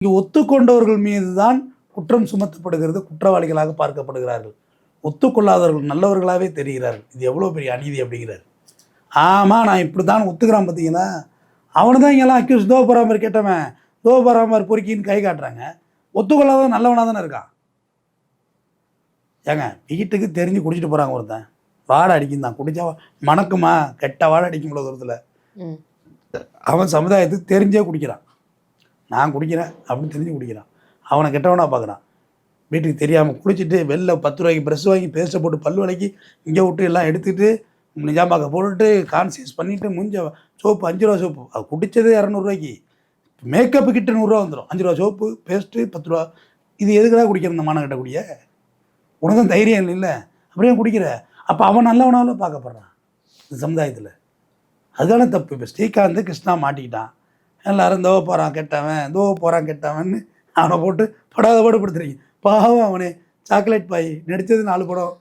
இங்கே ஒத்துக்கொண்டவர்கள் மீது தான் குற்றம் சுமத்தப்படுகிறது, குற்றவாளிகளாக பார்க்கப்படுகிறார்கள். ஒத்துக்கொள்ளாதவர்கள் நல்லவர்களாகவே தெரிகிறார்கள். இது எவ்வளோ பெரிய அநீதி அப்படிங்கிறார். ஆமாம், நான் இப்படி தான் ஒத்துக்கிறான் பார்த்தீங்களா, அவனு தான் இங்கெல்லாம் அக்யூஸ் தோபராமர் கேட்டவன், தோபராமர் பொறுக்கின்னு கை காட்டுறாங்க. ஒத்துக்கொள்ளாதவன் நல்லவனாக தானே இருக்கான். ஏங்க வீட்டுக்கு தெரிஞ்சு குடிச்சிட்டு போகிறாங்க ஒருத்தன், வாடை அடிக்கும் தான், குடித்தா மணக்குமா, கெட்ட வாடை அடிக்கும் இவ்வளோ தூரத்தில். அவன் சமுதாயத்துக்கு தெரிஞ்சே குடிக்கிறான். நான் குடிக்கிறேன் அப்படின்னு தெரிஞ்சு குடிக்கிறான். அவனை கெட்டவனாக பார்க்குறான். வீட்டுக்கு தெரியாமல் குளிச்சுட்டு வெளில 10 ரூபாய்க்கு ப்ரெஷ் வாங்கி பேஸ்ட்டை போட்டு பல் விலைக்கு இங்கே விட்டு எல்லாம் எடுத்துகிட்டு நிஜாமாக்க போட்டுட்டு கான்சியஸ் பண்ணிவிட்டு முடிஞ்ச சோப்பு 5 ரூபா சோப்பு, அது குடித்தது 200 ரூபாய்க்கு, மேக்கப்பு கிட்ட 100 ரூபா வந்துடும். 5 ரூபா சோப்பு, பேஸ்ட்டு 10 ரூபா. இது எதுக்குடா குடிக்கிற இந்த மானம் கட்டக்கூடிய? உனக்கும் தைரியம் இல்லை, அப்படியே குடிக்கிற. அப்போ அவன் நல்லவனால பார்க்கப்படுறான் இந்த சமுதாயத்தில். அதுதானே தப்பு. இப்போ ஸ்ரீகாந்த் கிருஷ்ணா மாட்டிக்கிட்டான், எல்லாரும் தோ போகிறான் கெட்டவன்னு அவனை போட்டு படாத பாடுபடுத்துறீங்க. பாவம் அவனே, சாக்லேட் பாய் நடித்தது 4 படம்.